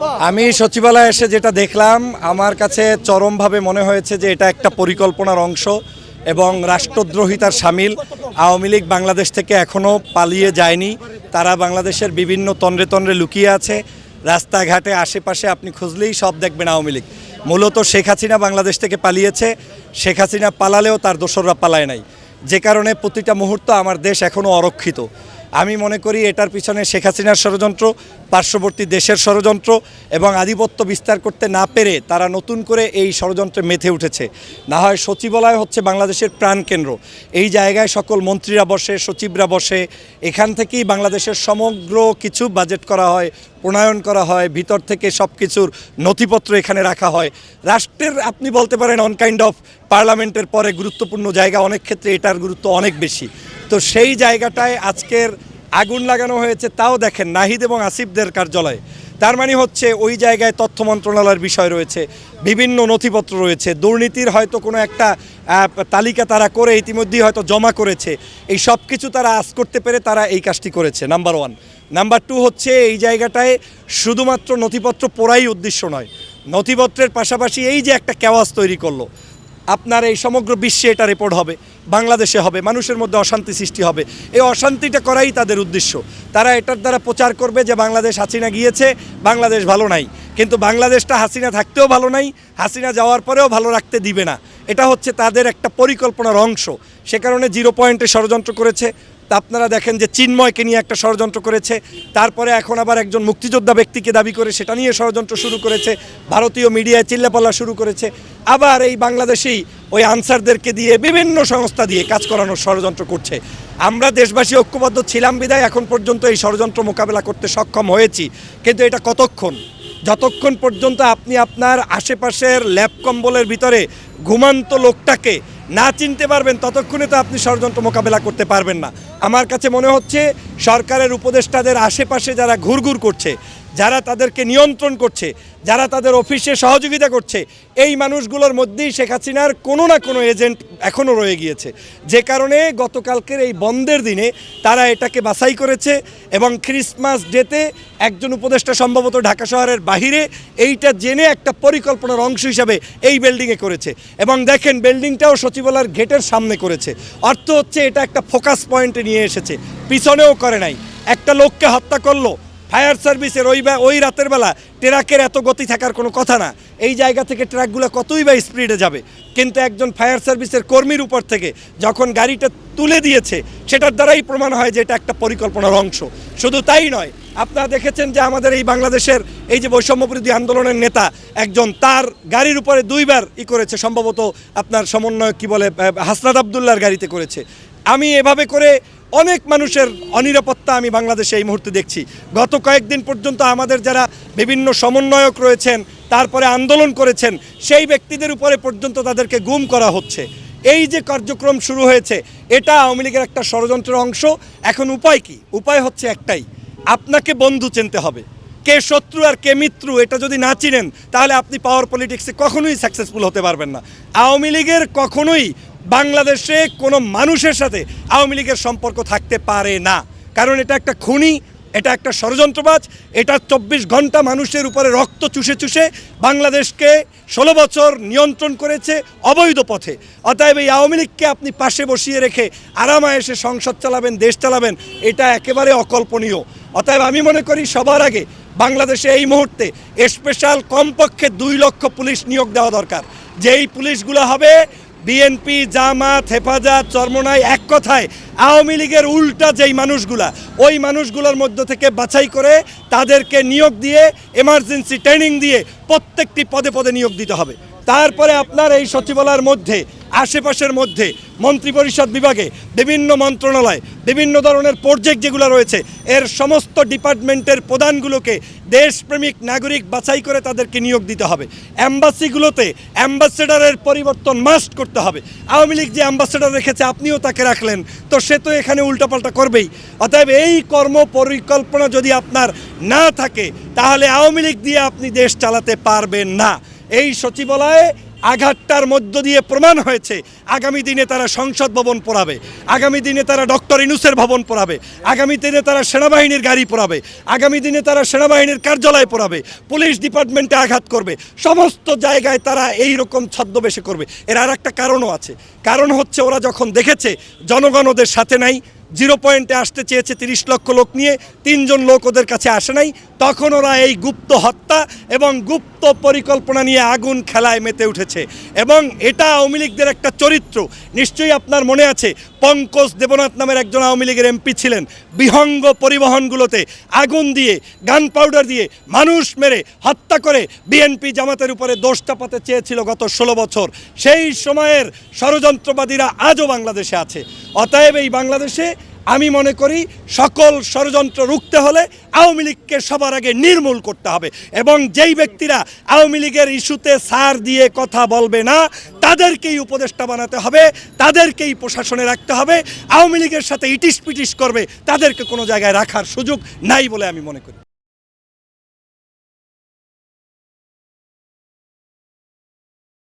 আমি সচিবালয়ে এসে যেটা দেখলাম আমার কাছে চরমভাবে মনে হয়েছে যে এটা একটা পরিকল্পনার অংশ এবং রাষ্ট্রদ্রোহিতার শামিল। আওয়ামী লীগ বাংলাদেশ থেকে এখনও পালিয়ে যায়নি, তারা বাংলাদেশের বিভিন্ন তন্দ্রে তন্দ্রে লুকিয়ে আছে। রাস্তাঘাটে আশেপাশে আপনি খুঁজলেই সব দেখবেন আওয়ামী লীগ। মূলত শেখ হাসিনা বাংলাদেশ থেকে পালিয়েছে, শেখ হাসিনা পালালেও তার দোসররা পালায় নাই, যে কারণে প্রতিটা মুহূর্ত আমার দেশ এখনও অরক্ষিত। আমি মনে করি এটার পিছনে শেখ হাসিনার ষড়যন্ত্র, পার্শ্ববর্তী দেশের ষড়যন্ত্র এবং আধিপত্য বিস্তার করতে না পেরে তারা নতুন করে এই ষড়যন্ত্রে মেতে উঠেছে। না হয় সচিবালয় হচ্ছে বাংলাদেশের প্রাণকেন্দ্র, এই জায়গায় সকল মন্ত্রীরা বসে, সচিবরা বসে, এখান থেকেই বাংলাদেশের সমগ্র কিছু বাজেট করা হয়, প্রণয়ন করা হয়, ভিতর থেকে সব কিছুর নথিপত্র এখানে রাখা হয়। রাষ্ট্রের আপনি বলতে পারেন অন কাইন্ড অফ পার্লামেন্টের পরে গুরুত্বপূর্ণ জায়গা, অনেক ক্ষেত্রে এটার গুরুত্ব অনেক বেশি। তো সেই জায়গাটায় আজকের আগুন লাগানো হয়েছে, তাও দেখেন নাহিদ এবং আসিফদের কার্যালয়ে। তার মানে হচ্ছে ওই জায়গায় তথ্য মন্ত্রণালয়ের বিষয় রয়েছে, বিভিন্ন নথিপত্র রয়েছে, দুর্নীতির হয়তো কোনো একটা তালিকা তারা করে ইতিমধ্যেই হয়তো জমা করেছে। এই সব কিছু তারা আজ করতে পেরে তারা এই কাজটি করেছে, নাম্বার ওয়ান। নাম্বার টু হচ্ছে এই জায়গাটায় শুধুমাত্র নথিপত্র পড়াই উদ্দেশ্য নয়, নথিপত্রের পাশাপাশি এই যে একটা কেওয়াস তৈরি করলো, আপনার এই সমগ্র বিশ্বে এটা রিপোর্ট হবে, বাংলাদেশে হবে, মানুষের মধ্যে অশান্তি সৃষ্টি হবে। এই অশান্তিটা করাই তাদের উদ্দেশ্য। তারা এটার দ্বারা প্রচার করবে যে বাংলাদেশ হাসিনা গিয়েছে, বাংলাদেশ ভালো নাই, কিন্তু বাংলাদেশটা হাসিনা থাকতেও ভালো নাই, হাসিনা যাওয়ার পরেও ভালো রাখতে দিবে না। এটা হচ্ছে তাদের একটা পরিকল্পনার অংশ। সে কারণে 0 পয়েন্টে ষড়যন্ত্র করেছে। তা আপনারা দেখেন যে চিন্ময়কে নিয়ে একটা ষড়যন্ত্র করেছে, তারপরে এখন আবার একজন মুক্তিযোদ্ধা ব্যক্তিকে দাবি করে সেটা নিয়ে ষড়যন্ত্র শুরু করেছে, ভারতীয় মিডিয়ায় চিল্লাপাল্লা শুরু করেছে। আবার এই বাংলাদেশেই ওই আনসারদেরকে দিয়ে বিভিন্ন সংস্থা দিয়ে কাজ করানোর ষড়যন্ত্র করছে। আমরা দেশবাসী ঐক্যবদ্ধ ছিলাম বিধায় এখন পর্যন্ত এই ষড়যন্ত্র মোকাবেলা করতে সক্ষম হয়েছি। কিন্তু এটা কতক্ষণ? যতক্ষণ পর্যন্ত আপনি আপনার আশেপাশের ল্যাব কম্বলের ভিতরে ঘুমান্ত লোকটাকে না চিনতে পারবেন, ততক্ষণে তো আপনি ষড়যন্ত্র মোকাবেলা করতে পারবেন না। আমার কাছে মনে হচ্ছে সরকারের উপদেষ্টাদের আশেপাশে যারা ঘুরঘুর করছে, যারা তাদেরকে নিয়ন্ত্রণ করছে, যারা তাদের অফিসে সহযোগিতা করছে, এই মানুষগুলোর মধ্যেই শেখ হাসিনার কোনো না কোনো এজেন্ট এখনও রয়ে গিয়েছে। যে কারণে গতকালকের এই বন্ধের দিনে তারা এটাকে বাছাই করেছে এবং ক্রিসমাস ডেতে একজন উপদেষ্টা সম্ভবত ঢাকা শহরের বাহিরে এইটা জেনে একটা পরিকল্পনার অংশ হিসাবে এই বিল্ডিংয়ে করেছে। এবং দেখেন বিল্ডিংটাও সচিবালয়ের গেটের সামনে করেছে। অর্থ হচ্ছে এটা একটা ফোকাস পয়েন্টে নিয়ে এসেছে, পিছনেও করে নাই। একটা লোককে হত্যা করলো, ফায়ার সার্ভিসের ওই রাতের বেলা ট্রাকের এত গতি থাকার কোনো কথা না, এই জায়গা থেকে ট্রাকগুলো কতই বা স্পিডে যাবে, কিন্তু একজন ফায়ার সার্ভিসের কর্মীর উপর থেকে যখন গাড়িটা তুলে দিয়েছে সেটার দ্বারাই প্রমাণ হয় যে এটা একটা পরিকল্পনার অংশ। শুধু তাই নয়, আপনারা দেখেছেন যে আমাদের এই বাংলাদেশের এই যে বৈষম্যবিরোধী আন্দোলনের নেতা একজন, তার গাড়ির উপরে 2 বার করেছে, সম্ভবত আপনার সমন্বয়ক কি বলে হাসনাত আবদুল্লাহর গাড়িতে করেছে। আমি এভাবে করে অনেক মানুষের অনিরাপত্তা আমি বাংলাদেশে এই মুহূর্তে দেখছি। গত কয়েকদিন পর্যন্ত আমাদের যারা বিভিন্ন সমন্বয়ক রয়েছেন, তারপরে আন্দোলন করেছেন, সেই ব্যক্তিদের উপরে পর্যন্ত তাদেরকে গুম করা হচ্ছে। এই যে কার্যক্রম শুরু হয়েছে এটা আওয়ামী লীগের একটা ষড়যন্ত্রের অংশ। এখন উপায় কি? উপায় হচ্ছে একটাই, আপনাকে বন্ধু চিনতে হবে, কে শত্রু আর কে মিত্র এটা যদি না চিনেন তাহলে আপনি পাওয়ার পলিটিক্সে কখনোই সাকসেসফুল হতে পারবেন না। আওয়ামী লীগের কখনোই বাংলাদেশে কোনো মানুষের সাথে আওয়ামী লীগের সম্পর্ক থাকতে পারে না, কারণ এটা একটা খুনি, এটা একটা ষড়যন্ত্রবাজ। এটা 24 ঘন্টা মানুষের উপরে রক্ত চুষে চুষে বাংলাদেশকে 16 বছর নিয়ন্ত্রণ করেছে অবৈধ পথে। অতএব এই আওয়ামী লীগকে আপনি পাশে বসিয়ে রেখে আরামায়েশে সংসদ চালাবেন, দেশ চালাবেন, এটা একেবারে অকল্পনীয়। অতএব আমি মনে করি সবার আগে বাংলাদেশে এই মুহূর্তে স্পেশাল কমপক্ষে 2 লক্ষ পুলিশ নিয়োগ দেওয়া দরকার। যেই পুলিশগুলো হবে বিএনপি, জামাত, হেফাজত, চরমোনাই, এক কথায় আওয়ামী লীগের উল্টা যেই মানুষগুলা, ওই মানুষগুলোর মধ্য থেকে বাছাই করে তাদেরকে নিয়োগ দিয়ে এমার্জেন্সি ট্রেনিং দিয়ে প্রত্যেকটি পদে পদে নিয়োগ দিতে হবে। তারপরে আপনার এই সচিবালয়ের মধ্যে আশেপাশের মধ্যে মন্ত্রিপরিষদ বিভাগে বিভিন্ন মন্ত্রণালয়, বিভিন্ন ধরনের প্রজেক্ট যেগুলো রয়েছে, এর সমস্ত ডিপার্টমেন্টের প্রধানগুলোকে দেশপ্রেমিক নাগরিক বাছাই করে তাদেরকে নিয়োগ দিতে হবে। অ্যাম্বাসিগুলোতে অ্যাম্বাসেডারের পরিবর্তন মাস্ট করতে হবে। আওয়ামী লীগ যে অ্যাম্বাসেডার রেখেছে আপনিও তাকে রাখলেন, তো সে তো এখানে উল্টাপাল্টা করবেই। অতএব এই কর্ম পরিকল্পনা যদি আপনার না থাকে তাহলে আওয়ামী লীগ দিয়ে আপনি দেশ চালাতে পারবেন না। এই সচিবালয়ে আঘাতটার মধ্য দিয়ে প্রমাণ হয়েছে আগামী দিনে তারা সংসদ ভবন পোড়াবে, আগামী দিনে তারা ডক্টর ইউনূসের ভবন পোড়াবে, আগামী দিনে তারা সেনাবাহিনীর গাড়ি পোড়াবে, আগামী দিনে তারা সেনাবাহিনীর কার্যালয় পোড়াবে, পুলিশ ডিপার্টমেন্টে আঘাত করবে, সমস্ত জায়গায় তারা এই রকম ছদ্মবেশে করবে। এর আর একটা কারণও আছে, কারণ হচ্ছে ওরা যখন দেখেছে জনগণ ওদের সাথে নাই, 0 পয়েন্টে আসতে চেয়েছে 30 লক্ষ লোক নিয়ে, 3 জন লোক ওদের কাছে আসে নাই, তখন ওরা এই গুপ্ত হত্যা এবং গুপ্ত পরিকল্পনা নিয়ে আগুন খেলায় মেতে উঠেছে। এবং এটা আওয়ামী লীগদের একটা চরিত্র। নিশ্চয়ই আপনার মনে আছে পঙ্কজ দেবনাথ নামের একজন আওয়ামী লীগের এমপি ছিলেন, বিহঙ্গ পরিবহনগুলোতে আগুন দিয়ে, গান পাউডার দিয়ে মানুষ মেরে হত্যা করে বিএনপি জামাতের উপরে দোষ চাপাতে চেয়েছিল গত 16 বছর। সেই সময়ের ষড়যন্ত্রবাদীরা আজও বাংলাদেশে আছে। অতএব এই বাংলাদেশে আমি মনে করি সকল ষড়যন্ত্র রুখতে হলে আওয়ামী লীগকে সবার আগে নির্মূল করতে হবে, এবং যেই ব্যক্তিরা আওয়ামী লীগের ইস্যুতে সার দিয়ে কথা বলবে না তাদেরকেই উপদেষ্টা বানাতে হবে, তাদেরকেই প্রশাসনে রাখতে হবে। আওয়ামী লীগের সাথে ইটিস পিটিস করবে তাদেরকে কোনো জায়গায় রাখার সুযোগ নাই বলে আমি মনে করি।